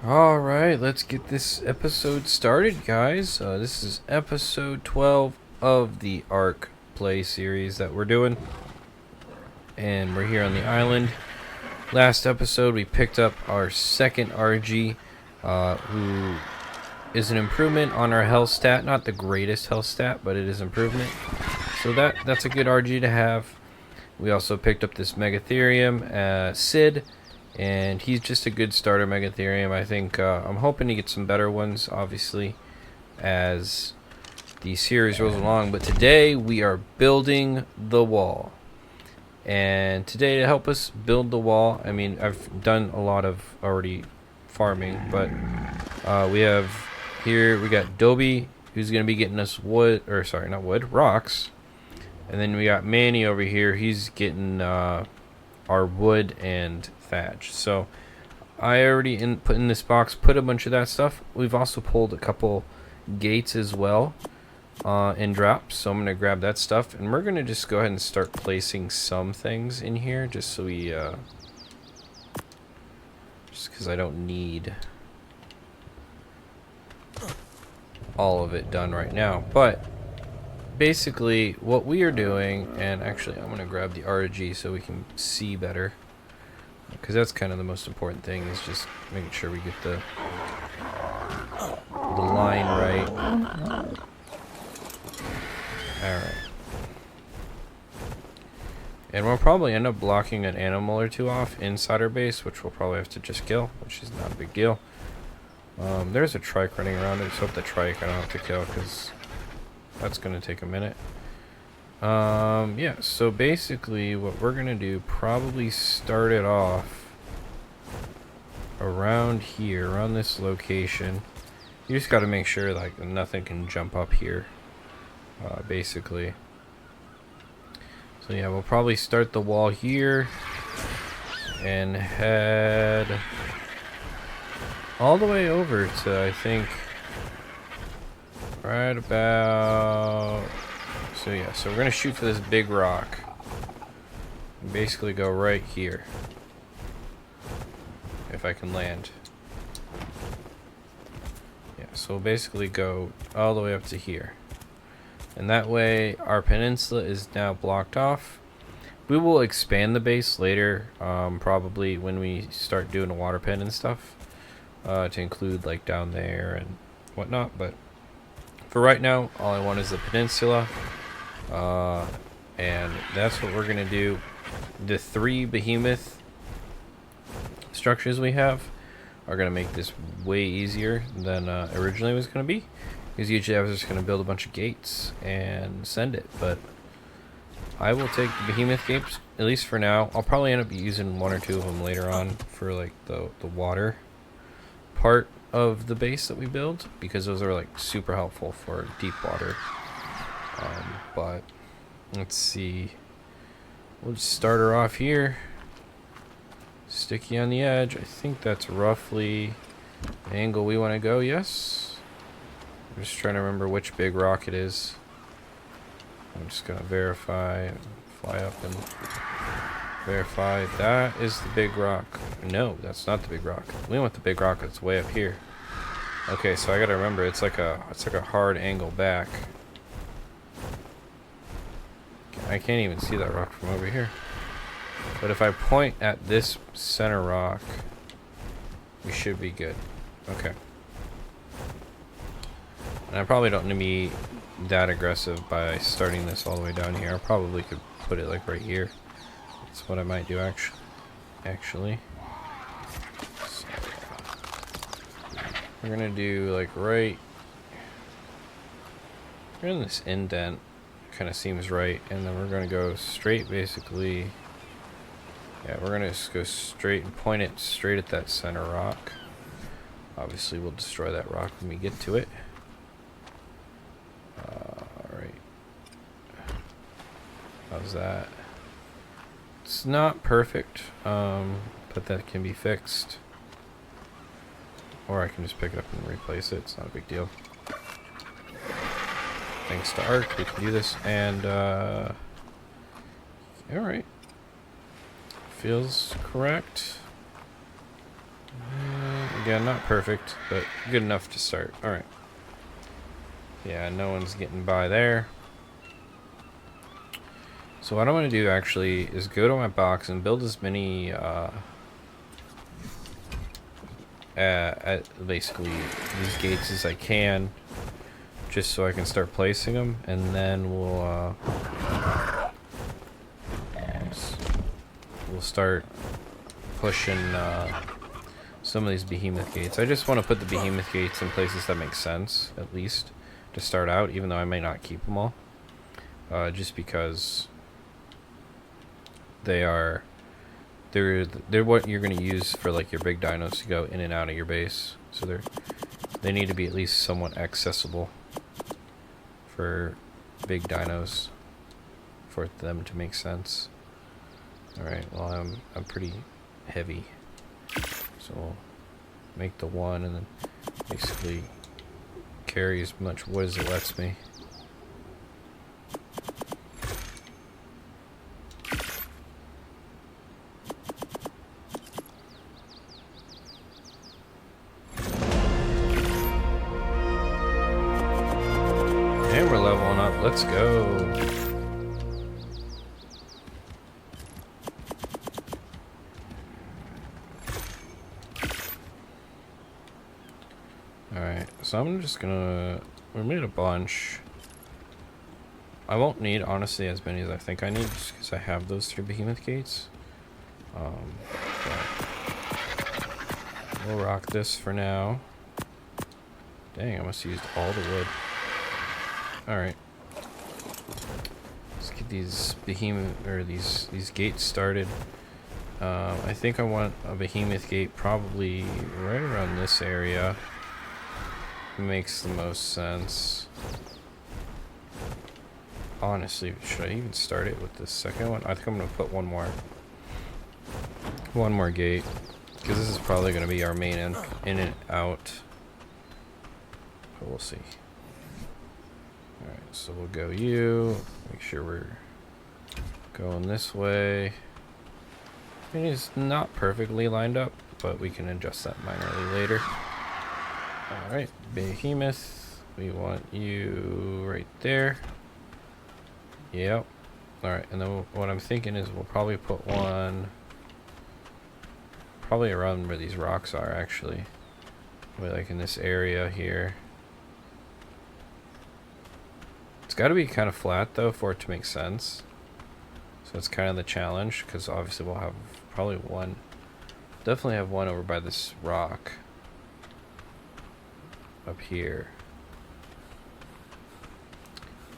Alright, let's get this episode started, guys. This is episode 12 of the Ark Play series that we're doing. And we're here on the island. Last episode, we picked up our second RG, who is an improvement on our health stat. Not the greatest health stat, but it is improvement. So that's a good RG to have. We also picked up this Megatherium, Sid. And he's just a good starter Megatherium. I think I'm hoping to get some better ones, obviously, as the series rolls along. But today we are building the wall. And today, to help us build the wall, I mean, I've done a lot of already farming, but we have here, we got Dobby, who's going to be getting us wood, or sorry, not wood, rocks. And then we got Manny over here, he's getting our wood and thatch. So I already put in this box, put a bunch of that stuff. We've also pulled a couple gates as well in drops, so I'm gonna grab that stuff, and we're gonna just go ahead and start placing some things in here, just so we just because I don't need all of it done right now. But basically what we are doing, and actually I'm gonna grab the RG so we can see better, because that's kind of the most important thing, is just making sure we get the line right. Alright. And we'll probably end up blocking an animal or two off inside our base, which we'll probably have to just kill, which is not a big deal. There's a trike running around. I just hope the trike I don't have to kill, because that's going to take a minute. Yeah, so basically what we're going to do, probably start it off around here, around this location. You just got to make sure like nothing can jump up here, basically. So yeah, we'll probably start the wall here and head all the way over to, I think, right about... So yeah, so we're going to shoot for this big rock. And basically go right here. If I can land. Yeah, so we'll basically go all the way up to here. And that way our peninsula is now blocked off. We will expand the base later, probably when we start doing a water pen and stuff, to include like down there and whatnot. But for right now, all I want is the peninsula, and that's what we're gonna do. The 3 behemoth structures we have are gonna make this way easier than originally it was gonna be. Because usually I was just going to build a bunch of gates and send it, but I will take the behemoth gates, at least for now. I'll probably end up using 1 or 2 of them later on for like the water part of the base that we build, because those are like super helpful for deep water. But let's see, we'll just start her off here. Sticky on the edge. I think that's roughly the angle we want to go. Yes. I'm just trying to remember which big rock it is. I'm just gonna verify, fly up and verify. That is the big rock. No, that's not the big rock. We want the big rock that's way up here. Okay, so I gotta remember it's like a hard angle back. I can't even see that rock from over here. But if I point at this center rock, we should be good. Okay. And I probably don't need to be that aggressive by starting this all the way down here. I probably could put it like right here. That's what I might do actually. So, we're gonna do like right in this indent. Kind of seems right, and then we're gonna go straight, basically. Yeah, we're gonna just go straight and point it straight at that center rock. Obviously, we'll destroy that rock when we get to it. Alright. How's that? It's not perfect, but that can be fixed. Or I can just pick it up and replace it. It's not a big deal. Thanks to Ark, we can do this. And, alright. Feels correct. Again, not perfect, but good enough to start. Alright. Yeah, no one's getting by there. So what I'm going to do actually is go to my box and build as many basically these gates as I can, just so I can start placing them, and then we'll start pushing some of these behemoth gates. I just want to put the behemoth gates in places that make sense, at least to start out, even though I may not keep them all, just because they're what you're going to use for like your big dinos to go in and out of your base. So they need to be at least somewhat accessible for big dinos for them to make sense. All right, well I'm pretty heavy, so we'll make the one and then basically carry as much wood as it lets me. And we're leveling up. Let's go. Alright, so I'm just gonna... We made a bunch. I won't need, honestly, as many as I think I need, just because I have those 3 behemoth gates. We'll rock this for now. Dang, I must have used all the wood. Alright. Let's get these behemoth, or these gates started. I think I want a behemoth gate probably right around this area. Makes the most sense. Honestly, should I even start it with the second one? I think I'm gonna put one more gate, because this is probably gonna be our main in and out. But we'll see. Alright, so we'll go you. Make sure we're going this way. I mean, it's not perfectly lined up, but we can adjust that minorly later. Alright, behemoth, we want you right there. Yep. Alright, and then what I'm thinking is we'll probably put one probably around where these rocks are, actually. Maybe like in this area here. It's got to be kind of flat, though, for it to make sense. So it's kind of the challenge, because obviously we'll have probably one. Definitely have one over by this rock. Up here.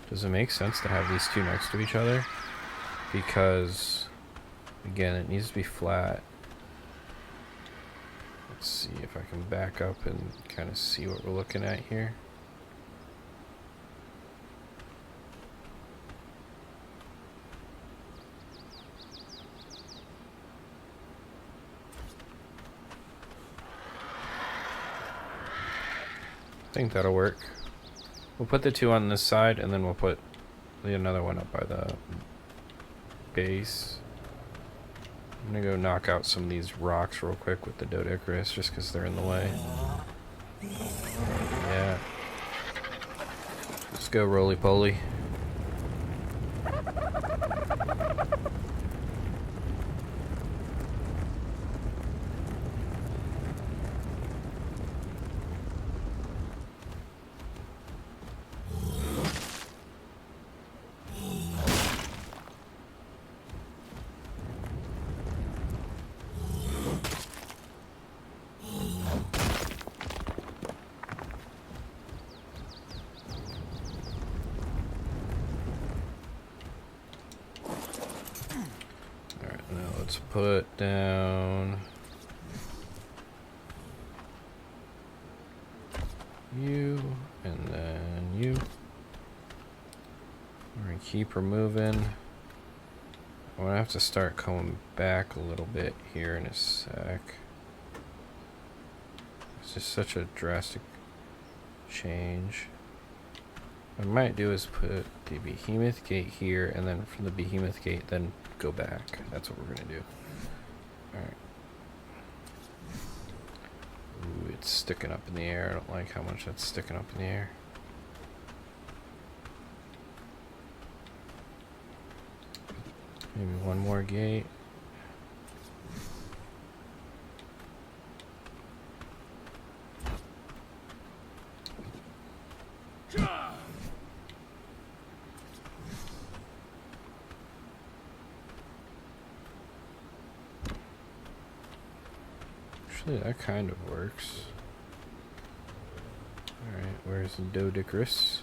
Does it make sense to have these two next to each other? Because, again, it needs to be flat. Let's see if I can back up and kind of see what we're looking at here. I think that'll work. We'll put the 2 on this side, and then we'll put another one up by the base. I'm gonna go knock out some of these rocks real quick with the Doedicurus, just because they're in the way. Yeah. Let's go roly-poly. Let's put down you, and then you. We're gonna keep removing. I'm gonna have to start coming back a little bit here in a sec. It's just such a drastic change. What I might do is put the behemoth gate here, and then from the behemoth gate, then go back. That's what we're gonna do. Alright. that's sticking up in the air. I don't like how much that's sticking up in the air. Maybe one more gate. Actually, that kind of works. Alright, where's the Doedicurus?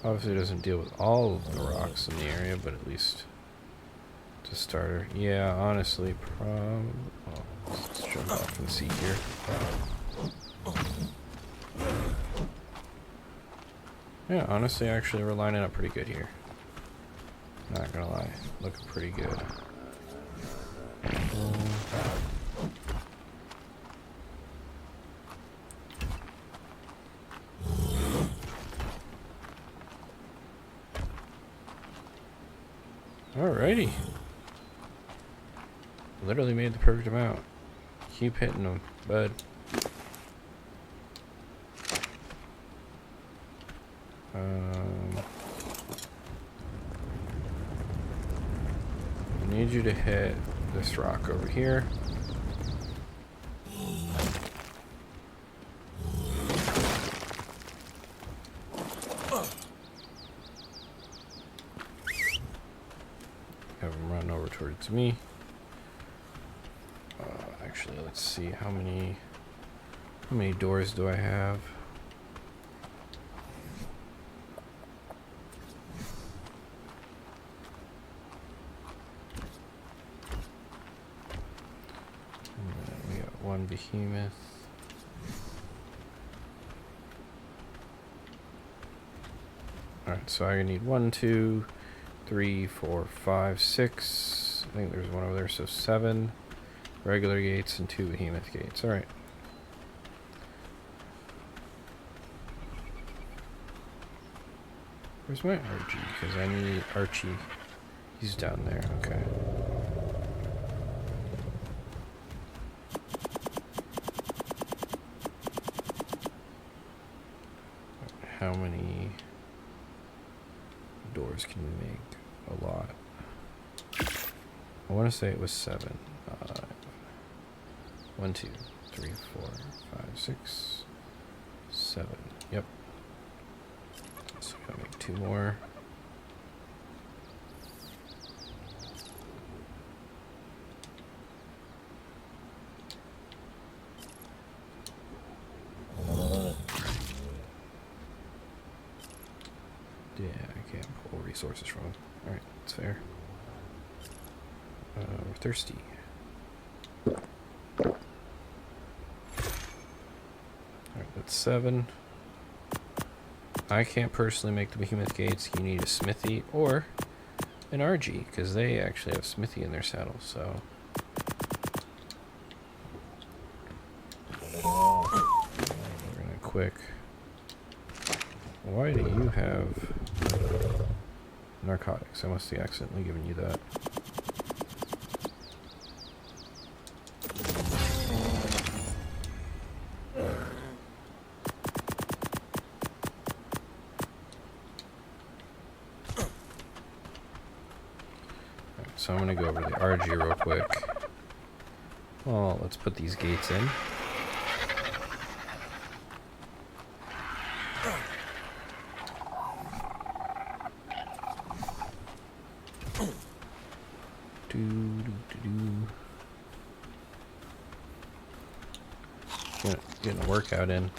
Obviously, it doesn't deal with all of the rocks in the area, but at least to starter. Yeah, honestly, well, let's jump off and see here. Yeah, honestly, actually, we're lining up pretty good here. Not gonna lie, looking pretty good. Alrighty. Literally made the perfect amount. Keep hitting them, bud. I need you to hit this rock over here. Have him run over towards me. Actually, let's see how many doors do I have? We got one behemoth. Alright, so I need 1, 2, 3, 4, 5, 6. I think there's one over there, so 7 regular gates and 2 behemoth gates. Alright. Where's my Archie? Because I need Archie. He's down there, okay. How many doors can we make? A lot. I want to say it was 7. 1, 2, 3, 4, 5, 6, 7. Yep. So I gotta make 2 more. Yeah, I can't pull resources from them. Alright, that's fair. We're thirsty. Alright, that's 7. I can't personally make the behemoth gates. You need a smithy or an RG, because they actually have smithy in their saddle, so. We're gonna quick. Why do you have narcotics? I must have accidentally given you that. So I'm going to go over to the RG real quick. Well, let's put these gates in. Getting a workout in.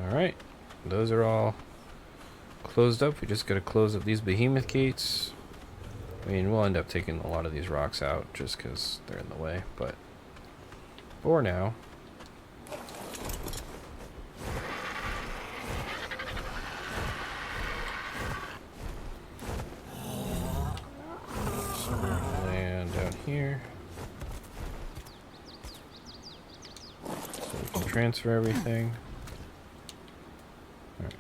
Alright, those are all closed up. We just gotta close up these behemoth gates. I mean, we'll end up taking a lot of these rocks out just because they're in the way, but for now. here. So we can transfer everything. Alright.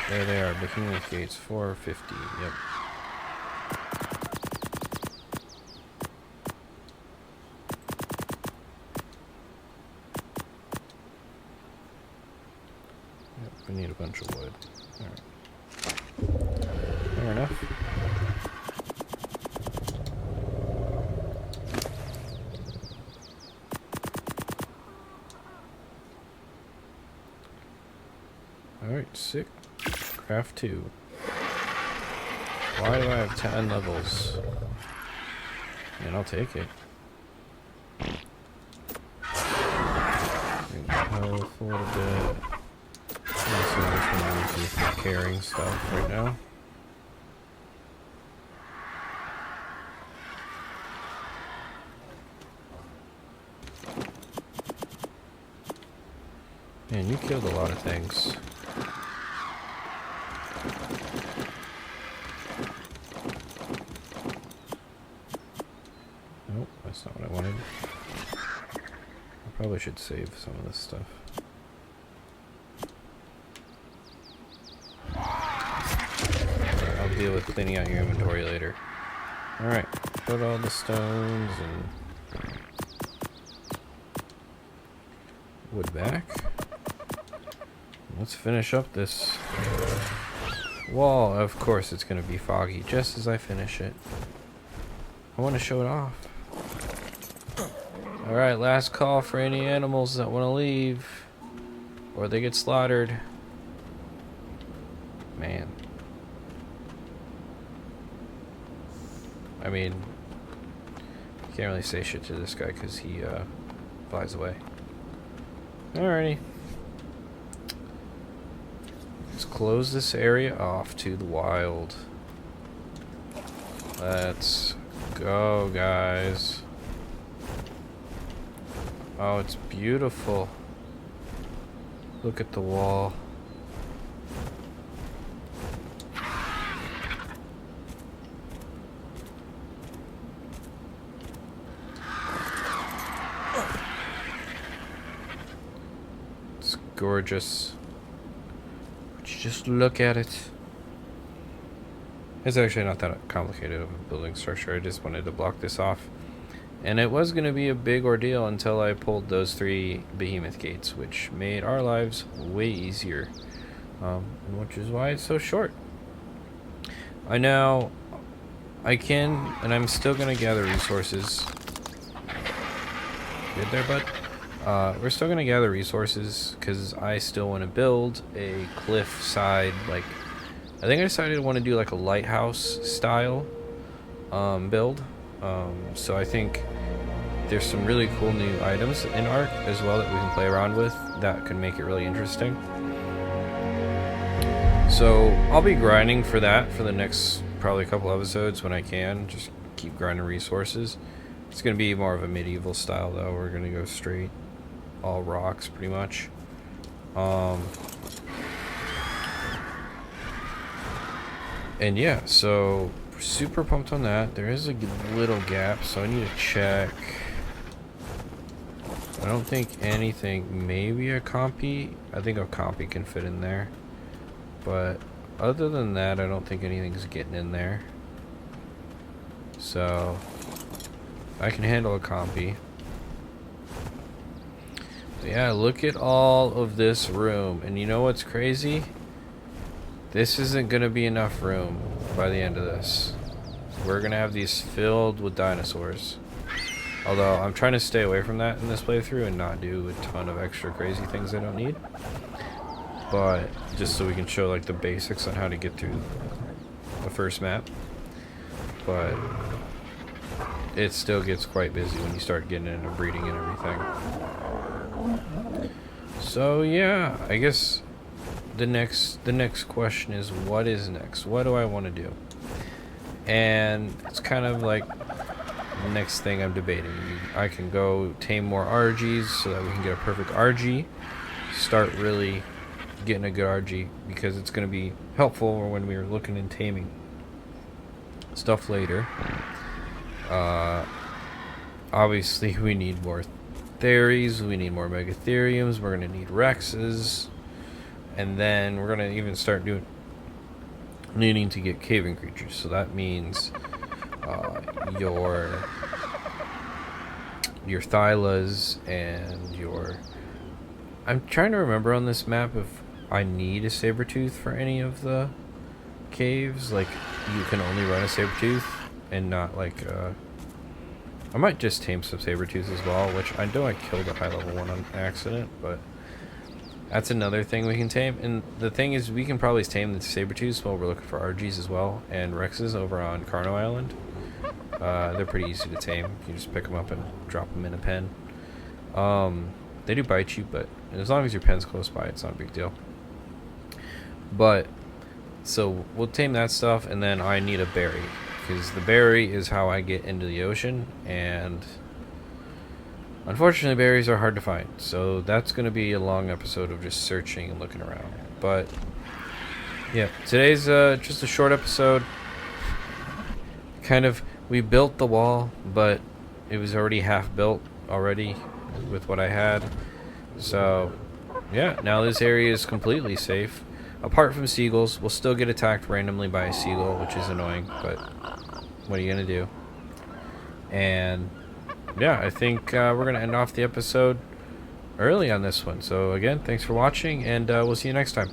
There they are, Behemoth Gates, 450, yep. Yep, we need a bunch of wood. Alright. Fair enough. Alright, sick. Craft 2. Why do I have 10 levels? And I'll take it. Health a little bit. Let's see which one I'm using for carrying stuff right now. Man, you killed a lot of things. Nope, that's not what I wanted. I probably should save some of this stuff. I'll deal with cleaning out your inventory later. Alright, put all the stones and wood back. Let's finish up this wall. Of course it's going to be foggy just as I finish it. I want to show it off. Alright, last call for any animals that want to leave or they get slaughtered. Man. I mean, you can't really say shit to this guy because he flies away. Alrighty. Let's close this area off to the wild. Let's go, guys. Oh, it's beautiful. Look at the wall. It's gorgeous. Just look at it. It's actually not that complicated of a building structure. I just wanted to block this off. And it was going to be a big ordeal until I pulled those 3 behemoth gates, which made our lives way easier. Which is why it's so short. I know I can, and I'm still going to gather resources. Good there, bud? We're still going to gather resources because I still want to build a cliff side, like, I think I decided I want to do like a lighthouse style build. So I think there's some really cool new items in Ark as well that we can play around with that can make it really interesting. So I'll be grinding for that for the next probably couple episodes when I can. Just keep grinding resources. It's going to be more of a medieval style though. We're going to go straight all rocks pretty much. And yeah, so super pumped on that. There is a little gap, so I need to check. I don't think anything, maybe a compy. I think a compy can fit in there. But other than that, I don't think anything's getting in there. So I can handle a compy. But yeah, look at all of this room. And you know what's crazy? This isn't going to be enough room by the end of this. We're going to have these filled with dinosaurs. Although, I'm trying to stay away from that in this playthrough and not do a ton of extra crazy things I don't need. But, just so we can show like the basics on how to get through the first map. But, it still gets quite busy when you start getting into breeding and everything. So, yeah, I guess the next question is, what is next? What do I want to do? And it's kind of like the next thing I'm debating. I can go tame more RGs so that we can get a perfect RG, start really getting a good RG, because it's going to be helpful when we're looking and taming stuff later. Obviously, we need more Theries, we need more Megatheriums, we're going to need Rexes, and then we're going to even start needing to get caving creatures. So that means your Thylas and your... I'm trying to remember on this map if I need a Sabertooth for any of the caves. Like, you can only run a Sabertooth and not like I might just tame some Sabertooths as well, which I know I killed a high level one on accident, but that's another thing we can tame. And the thing is, we can probably tame the Sabertooths while we're looking for RGs as well, and Rexes over on Carno Island. They're pretty easy to tame. You just pick them up and drop them in a pen. They do bite you, but as long as your pen's close by, it's not a big deal. But, so we'll tame that stuff, and then I need a berry, because the berry is how I get into the ocean, and unfortunately berries are hard to find. So that's going to be a long episode of just searching and looking around. But yeah, today's just a short episode. Kind of, we built the wall, but it was already half built already with what I had. So yeah, now this area is completely safe. Apart from seagulls, we'll still get attacked randomly by a seagull, which is annoying, but what are you gonna do? And yeah, I think we're gonna end off the episode early on this one. So again, thanks for watching, and we'll see you next time.